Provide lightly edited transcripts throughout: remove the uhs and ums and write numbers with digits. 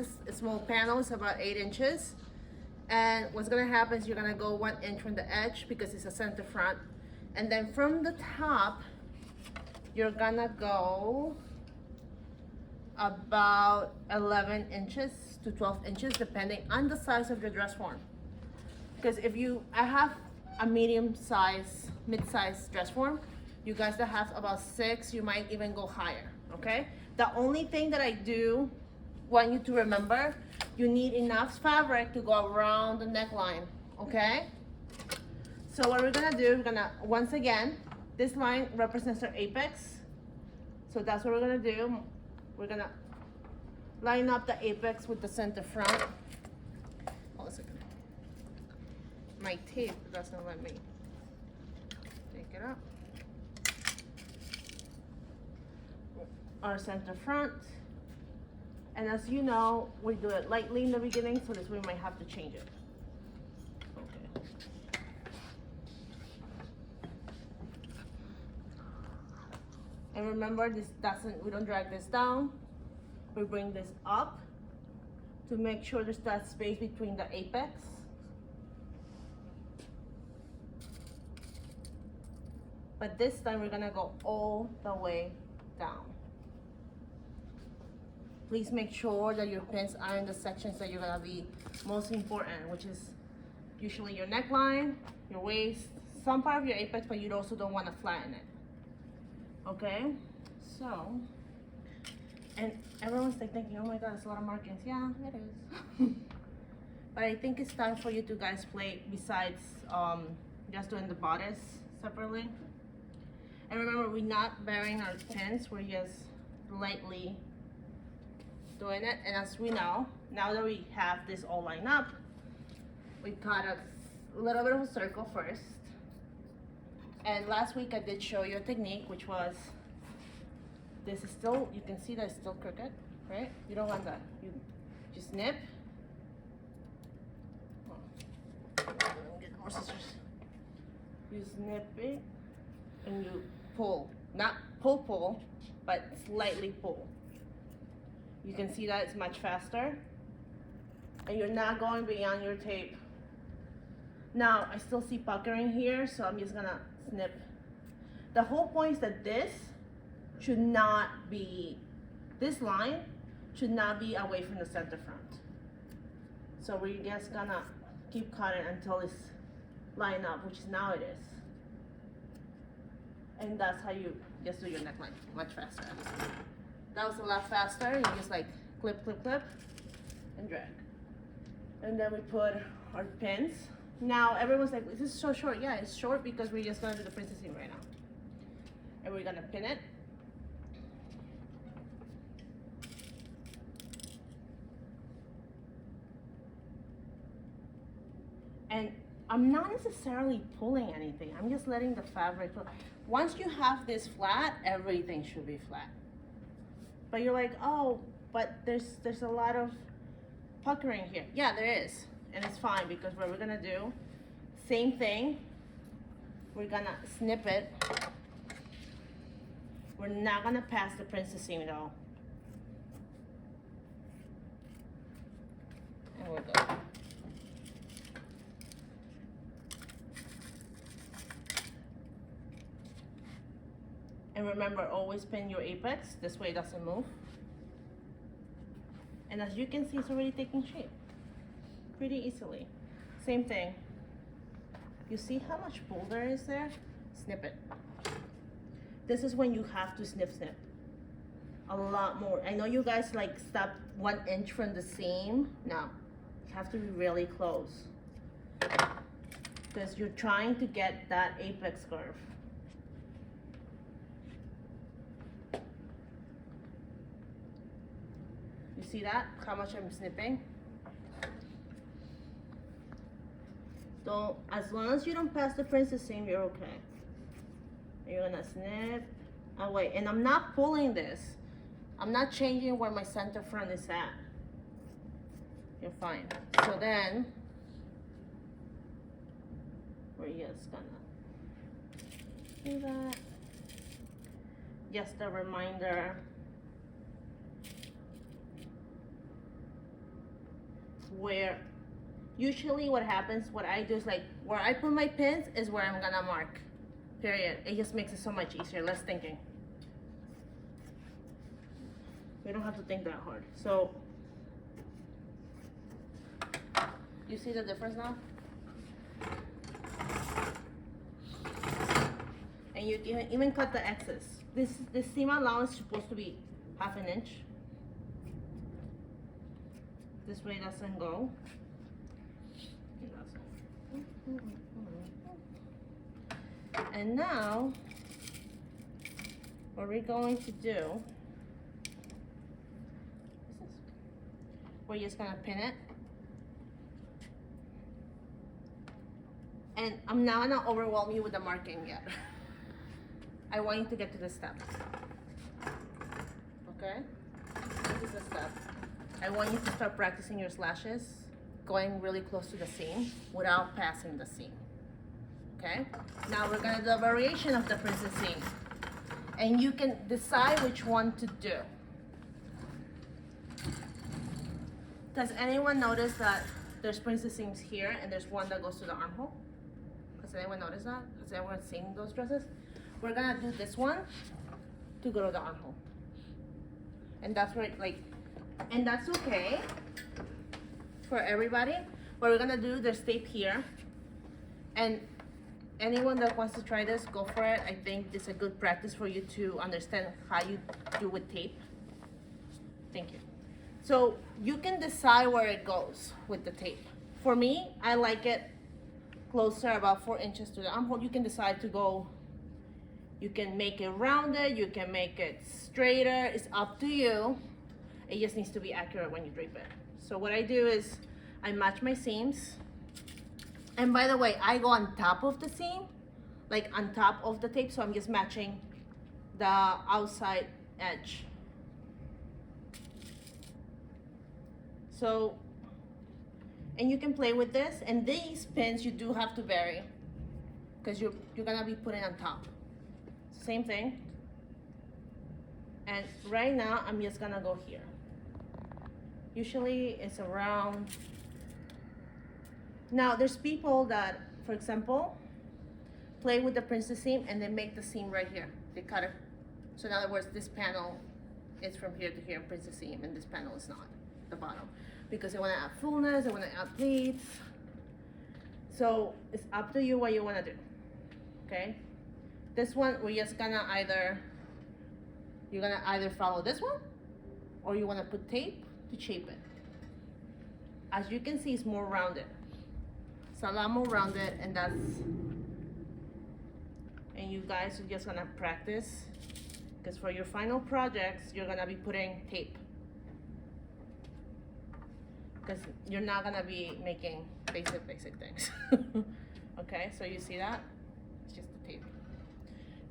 A small panel is about 8 inches. And what's gonna happen is you're gonna go 1 inch from the edge because it's a center front. And then from the top, you're gonna go about 11 inches to 12 inches, depending on the size of your dress form. Because I have a medium size, mid-size dress form. You guys that have about 6, you might even go higher, okay? The only thing that I do want you to remember, you need enough fabric to go around the neckline, okay? So what we're gonna do, once again, this line represents our apex. So that's what we're gonna do. We're gonna line up the apex with the center front. Hold a second. My tape doesn't let me take it up. Our center front. And as you know, we do it lightly in the beginning, so this we might have to change it. Okay. And remember, we don't drag this down. We bring this up to make sure there's that space between the apex. But this time we're gonna go all the way down. Please make sure that your pins are in the sections that you're gonna be most important, which is usually your neckline, your waist, some part of your apex, but you also don't wanna flatten it. Okay, so, and everyone's like thinking, oh my God, it's a lot of markings. Yeah, it is. But I think it's time for you to guys play besides just doing the bodice separately. And remember, we're not burying our pins, we're just lightly doing it. And as we know, now that we have this all lined up, we cut a little bit of a circle first. And last week I did show you a technique, which was, this is still, you can see that it's still crooked, right? You don't want that. You just snip. Get more scissors. You snip it and you pull. Not pull, but slightly pull. You can see that it's much faster. And you're not going beyond your tape. Now, I still see puckering here, so I'm just gonna snip. The whole point is that this line should not be away from the center front. So we're just gonna keep cutting until it's lined up, which is now it is. And that's how you just do your neckline, much faster. That was a lot faster. You just like clip, clip, clip, and drag. And then we put our pins. Now everyone's like, this is so short. Yeah, it's short because we're just gonna do the princess seam right now. And we're gonna pin it. And I'm not necessarily pulling anything. I'm just letting the fabric pull. Once you have this flat, everything should be flat. But you're like, oh, but there's a lot of puckering here. Yeah, there is. And it's fine because what we're gonna do, same thing. We're gonna snip it. We're not gonna pass the princess seam though. And we're good. And remember, always pin your apex. This way it doesn't move. And as you can see, it's already taking shape pretty easily. Same thing. You see how much pull there is there? Snip it. This is when you have to snip. A lot more. I know you guys like stop 1 inch from the seam. No, you have to be really close because you're trying to get that apex curve. You see that? How much I'm snipping? Don't, as long as you don't pass the princess seam, you're okay. You're gonna snip away. And I'm not pulling this. I'm not changing where my center front is at. You're fine. So then, we're just gonna do that. Just a reminder where usually what happens, what I do is like where I put my pins is where I'm gonna mark, period. It just makes it so much easier, less thinking. We don't have to think that hard. So, you see the difference now? And you can even cut the excess. This seam allowance is supposed to be 1/2 inch. This way it doesn't go. It doesn't. And now, what we're going to do, we're just gonna pin it. And I'm not gonna overwhelm you with the marking yet. I want you to get to this step. Okay? This is the step. I want you to start practicing your slashes, going really close to the seam without passing the seam. Okay? Now we're gonna do a variation of the princess seam. And you can decide which one to do. Does anyone notice that there's princess seams here and there's one that goes to the armhole? Has anyone noticed that? Has anyone seen those dresses? We're gonna do this one to go to the armhole. And that's right, like, and that's okay for everybody. What we're gonna do, there's tape here. And anyone that wants to try this, go for it. I think it's a good practice for you to understand how you do with tape. Thank you. So you can decide where it goes with the tape. For me, I like it closer, about 4 inches to the armhole. You can decide to go, you can make it rounded, you can make it straighter, it's up to you. It just needs to be accurate when you drape it. So what I do is I match my seams. And by the way, I go on top of the seam, like on top of the tape, so I'm just matching the outside edge. So, and you can play with this, and these pins you do have to vary because you're gonna be putting on top. Same thing. And right now, I'm just gonna go here. Usually it's around. Now there's people that, for example, play with the princess seam and they make the seam right here. They cut it. So in other words, this panel is from here to here, princess seam, and this panel is not, the bottom. Because they wanna add fullness, they wanna add pleats. So it's up to you what you wanna do, okay? This one, we're just gonna you're gonna either follow this one, or you wanna put tape to shape it. As you can see, it's more rounded. It's a lot more rounded, and you guys are just gonna practice, because for your final projects, you're gonna be putting tape. Because you're not gonna be making basic things. Okay, so you see that? It's just the tape.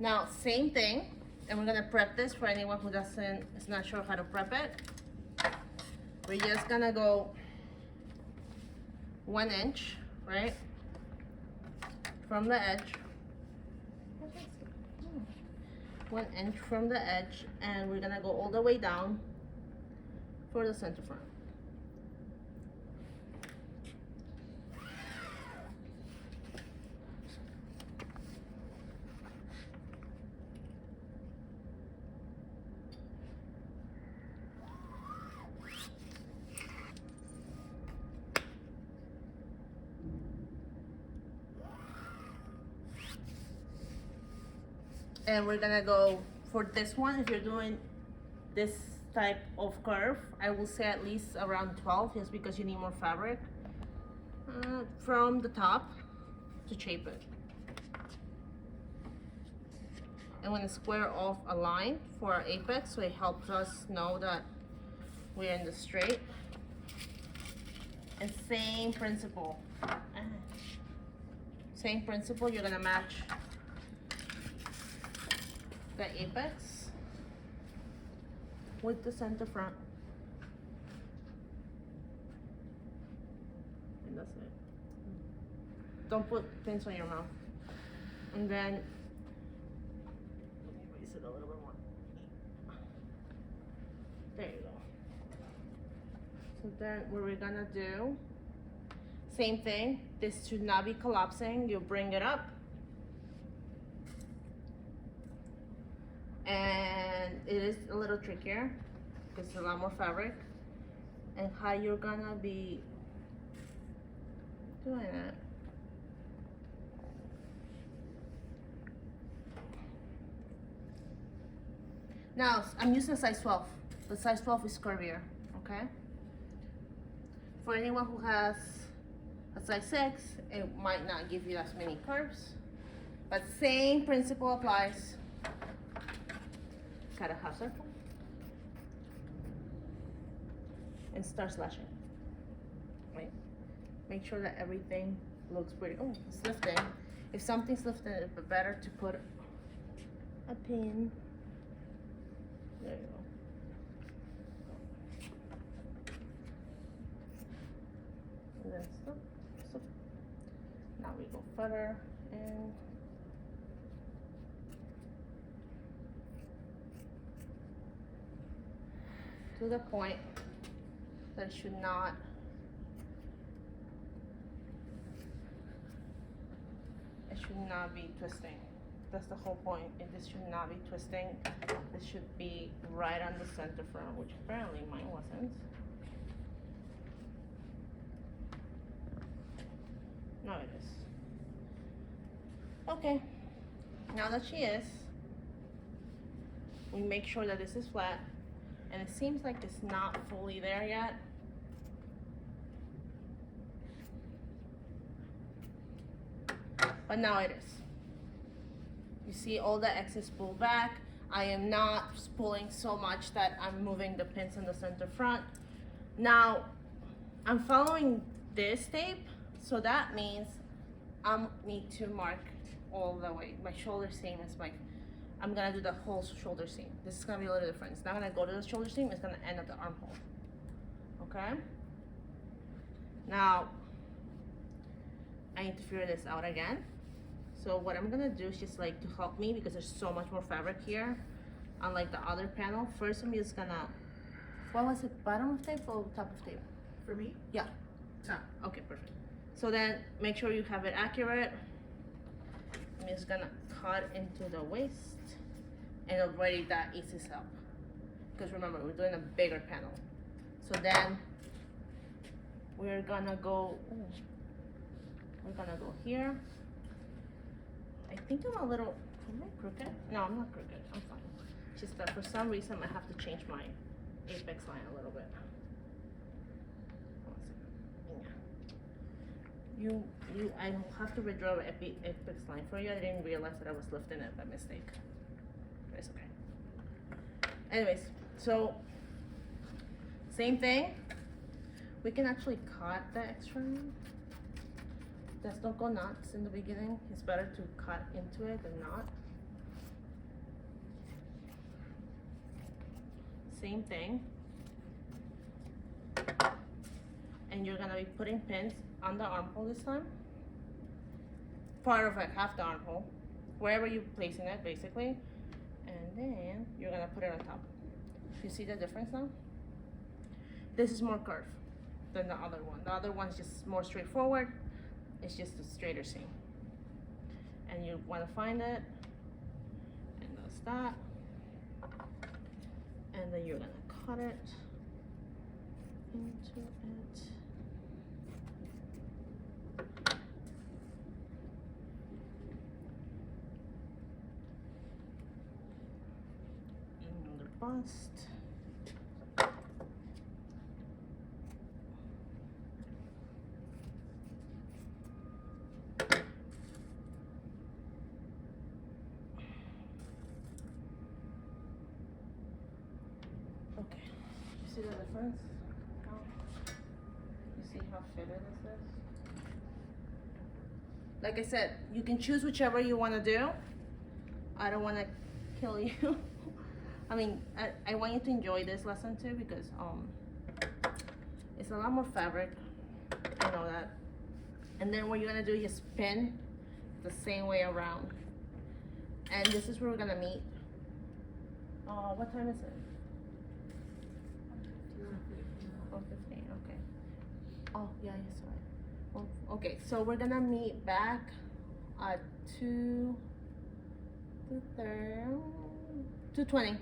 Now, same thing, and we're gonna prep this for anyone who is not sure how to prep it. We're just gonna go 1 inch, right? From the edge. 1 inch from the edge, and we're gonna go all the way down for the center front. And we're gonna go for this one. If you're doing this type of curve, I will say at least around 12, just because you need more fabric from the top to shape it. I'm gonna square off a line for our apex, so it helps us know that we're in the straight. And same principle. Same principle, you're gonna match the apex with the center front. And that's it. Don't put pins on your mouth. And then, let me raise it a little bit more. There you go. So So then what we're gonna do, same thing, this should not be collapsing. You bring it up. And it is a little trickier because it's a lot more fabric. And how you're gonna be doing it. Now, I'm using a size 12. The size 12 is curvier, okay? For anyone who has a size 6, it might not give you as many curves, but same principle applies. Cut a half circle and start slashing. Right? Make sure that everything looks pretty. Oh, it's lifting. If something's lifting, it'd be better to put a pin. There you go. And then stop. Now we go further and to the point that it should not be twisting. That's the whole point. This should not be twisting. This should be right on the center front, which apparently mine wasn't. No, it is. Okay, now that she is, we make sure that this is flat, and it seems like it's not fully there yet. But now it is. You see all the excess pull back. I am not pulling so much that I'm moving the pins in the center front. Now, I'm following this tape, so that means I need to mark all the way. My shoulder seam is like, I'm gonna do the whole shoulder seam. This is gonna be a little different. It's not gonna go to the shoulder seam, it's gonna end at the armhole. Okay? Now, I need to figure this out again. So what I'm gonna do is just like to help me, because there's so much more fabric here, unlike the other panel. First, I'm just gonna, what was it, bottom of tape or top of tape? For me? Yeah. Top. Okay, perfect. So then make sure you have it accurate. I'm just gonna cut into the waist, and already that eases up. Because remember, we're doing a bigger panel. So then we're gonna go, here. I think I'm a little, am I crooked? No, I'm not crooked, I'm fine. Just that for some reason I have to change my apex line a little bit. I don't have to redraw the apex line for you. I didn't realize that I was lifting it by mistake. It's okay. Anyways, so same thing. We can actually cut the extra one. Just don't go nuts in the beginning. It's better to cut into it than not. Same thing. And you're gonna be putting pins on the armhole this time. Part of like half the armhole, wherever you're placing it basically. And then you're gonna put it on top. You see the difference now? This is more curved than the other one. The other one's just more straightforward. It's just a straighter seam. And you want to find it, and that's that. And then you're gonna cut it into it. Another bust. Okay, you see the difference? You see how fitted this is? Like I said, you can choose whichever you want to do. I don't want to kill you. I mean, I want you to enjoy this lesson too, because it's a lot more fabric. I know that. And then what you're gonna do is just pin the same way around. And this is where we're gonna meet. What time is it? 4:15, Oh, yeah, sorry. Oh, okay, so we're gonna meet back at 2:20.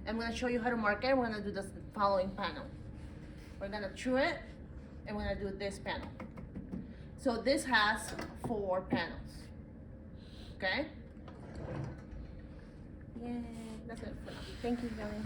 I'm gonna show you how to mark it. We're gonna do the following panel. We're gonna chew it, and we're gonna do this panel. So this has 4 panels. Okay? Yeah, that's it for now. Thank you, Kelly.